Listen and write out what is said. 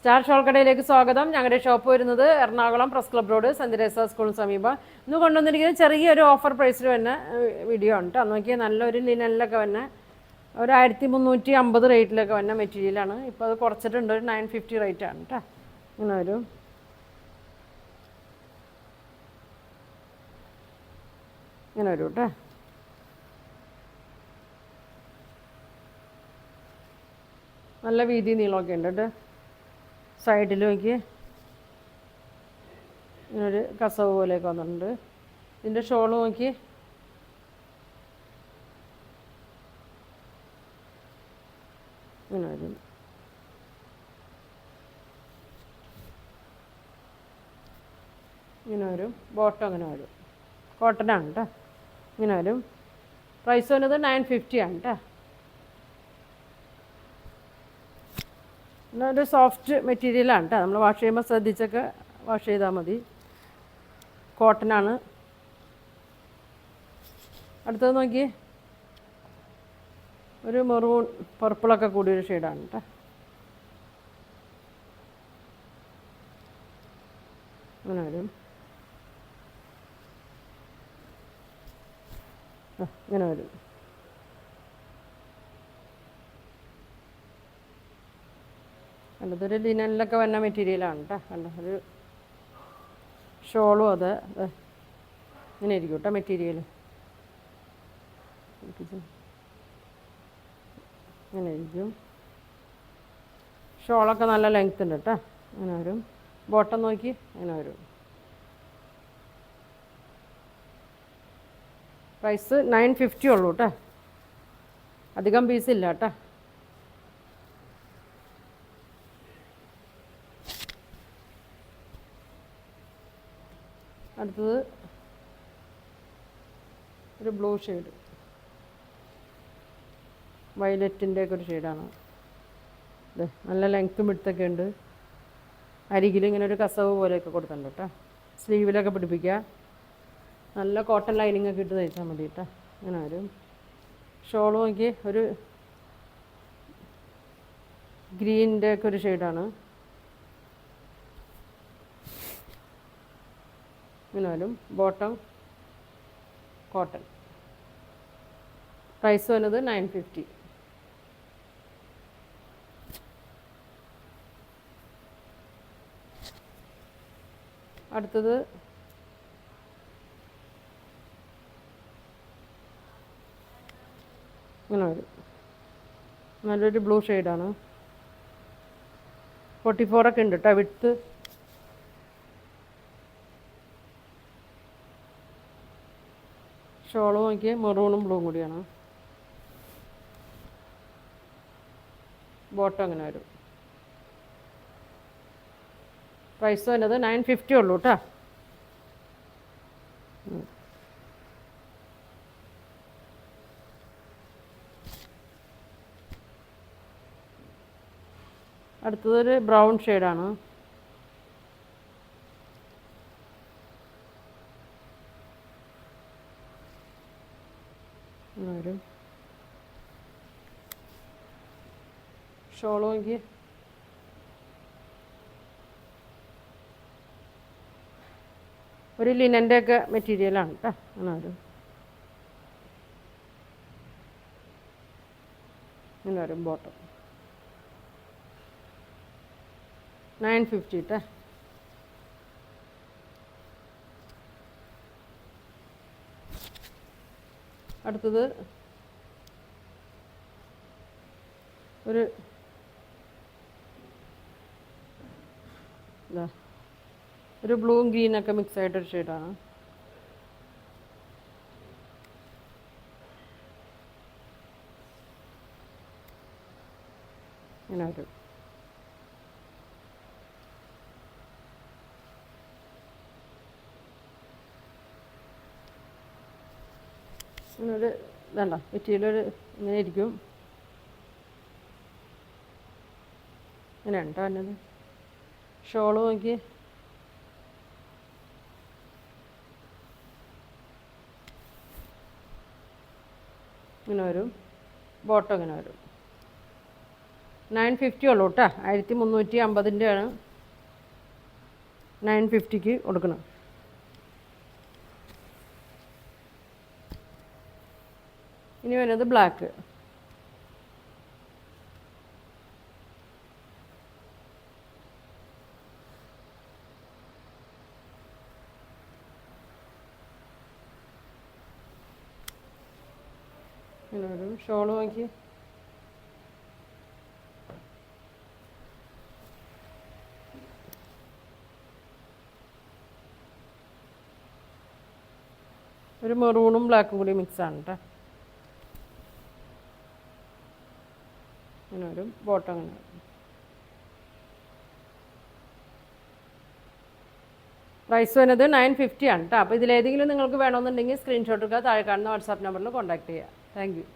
Star shawl കടയിലേക്ക് സ്വാഗതം. ഞങ്ങളുടെ ഷോപ്പ് വരുന്നത് Ernakulam press club road saint Teresa സ്കൂളിന് സമീപം. ഇന്ന് കൊണ്ടുവന്നിരിക്കുന്നത് ചെറിയൊരു ഓഫർ പ്രൈസിൽ തന്നെ വീഡിയോ ആണ് കേട്ടോ. നോക്കിയാൽ നല്ലൊരു ലിനനിലൊക്കെ വന്നെ ഒരു 1350 റേറ്റിലൊക്കെ വന്ന മെറ്റീരിയലാണ്. ഇപ്പോൾ അത് കുറച്ചിട്ടുണ്ട്, ഒരു 950 റേറ്റാണ് കേട്ടോ. ഇങ്ങനെ വരും. ഇങ്ങനെ വരും കേട്ടോ. നല്ല വീതി നീളമൊക്കെ ഉണ്ട് കേട്ടോ. സൈഡിൽ നോക്കി ഇങ്ങനൊരു കസവ് പോലെയൊക്കെ വന്നിട്ടുണ്ട്. ഇതിൻ്റെ ഷോൾ നോക്കി ഇങ്ങനെ വരും. ഇങ്ങനെ വരും. ബോട്ടം അങ്ങനെ വരും. കോട്ടനാണ് കേട്ടോ. ഇങ്ങനെ വരും. പ്രൈസ് വരുന്നത് 950 ആണ് കേട്ടോ. ഒരു സോഫ്റ്റ് മെറ്റീരിയലാണ് കേട്ടോ. നമ്മൾ വാഷ് ചെയ്യുമ്പോൾ ശ്രദ്ധിച്ചൊക്കെ വാഷ് ചെയ്താൽ മതി. കോട്ടനാണ്. അടുത്തത് നോക്കി ഒരു മെറൂൺ പർപ്പിളൊക്കെ കൂടിയൊരു ഷെയ്ഡാണ് കേട്ടോ. അങ്ങനെ വരും. ഇങ്ങനെ വരും. കണ്ടതൊരു ലിനനിലൊക്കെ വന്ന മെറ്റീരിയലാണ് കേട്ടോ. കണ്ട ഒരു ഷോളും അത് ഇങ്ങനെ ഇരിക്കും കേട്ടോ മെറ്റീരിയൽ. ഇങ്ങനെ ഇരിക്കും. ഷോളൊക്കെ നല്ല ലെങ്ത് ഉണ്ട് കേട്ടോ. അങ്ങനെ വരും. ബോട്ടം നോക്കി അങ്ങനെ വരും. പ്രൈസ് 950 ഉള്ളൂ കേട്ടോ. അധികം പീസില്ല കേട്ടോ. അടുത്തത് ഒരു ബ്ലൂ ഷെയ്ഡ്, വയലറ്റിൻ്റെ ഒക്കെ ഒരു ഷെയ്ഡാണ്. ഇത് നല്ല ലെങ്ത്തും വിഡ്ത്തൊക്കെ ഉണ്ട്. അരികിൽ ഇങ്ങനെ ഒരു കസവ് പോലെയൊക്കെ കൊടുത്തിട്ടുണ്ട് കേട്ടോ. സ്ലീവിലൊക്കെ പിടിപ്പിക്കുക. നല്ല കോട്ടൺ ലൈനിങ് ഒക്കെ ഇട്ട് തയ്ച്ചാൽ മതി കേട്ടോ. അങ്ങനെ വരും. ഷോൾ നോക്കി ഒരു ഗ്രീനിൻ്റെ ഒക്കെ ഒരു ഷെയ്ഡാണ്. ഇങ്ങനെ വരും. Bottom cotton. പ്രൈസ് വരുന്നത് 950. അടുത്തത് ഇങ്ങനെ വരും. നല്ലൊരു ബ്ലൂ ഷെയ്ഡാണ്. 44 ഒക്കെ ഉണ്ട് കേട്ടോ വിഡ്ത്ത്. ഷോള് നോക്കിയ മെറൂണും ബ്ലൂവും കൂടിയാണ്. ബോട്ടം അങ്ങനെ വരും. പ്രൈസ് വരുന്നത് 950 ഉള്ളൂ കേട്ടോ. അടുത്തതൊരു ബ്രൗൺ ഷെയ്ഡാണ്. വരും. ഷോള് നോക്കി ഒരു ലിനൻ്റെ ഒക്കെ മെറ്റീരിയലാണ് കേട്ടോ. അങ്ങനെ വരും. ഇങ്ങനെ വരും. ബോട്ടം 950 കേട്ടോ. അടുത്തത് ഒരു ഒരു ബ്ലൂവും ഗ്രീനൊക്കെ മിക്സ് ആയിട്ടൊരു ഷെയ്ഡാണ്. ഇങ്ങനെ വരും. ഇങ്ങനൊരു ഇതണ്ട മെറ്റീരിയൽ ഇങ്ങനെ ഇരിക്കും. ഇങ്ങനെയാണ് കേട്ടോ വന്നത്. ഷോള് നോക്കി ഇങ്ങനെ വരും. ബോട്ടം ഇങ്ങനെ വരും. 950 ഉള്ളൂ കേട്ടോ. 1350 ആണ് 950ക്ക് കൊടുക്കണം. ഇനി വരുന്നത് ബ്ലാക്ക്. ഇങ്ങനെ ഒരു ഷോള് നോക്കി. ഒരു മെറൂണും ബ്ലാക്കും കൂടി മിക്സാണ് കേട്ടോ. അങ്ങനെ ഒരു ബോട്ടം അങ്ങനെ. പ്രൈസ് വരുന്നത് 950 ആണ് കേട്ടോ. അപ്പോൾ ഇതിലേതെങ്കിലും നിങ്ങൾക്ക് വേണമെന്നുണ്ടെങ്കിൽ സ്ക്രീൻഷോട്ട് എടുക്കുക, താഴെ കാണുന്ന വാട്സാപ്പ് നമ്പറിൽ കോൺടാക്ട് ചെയ്യുക. Thank you.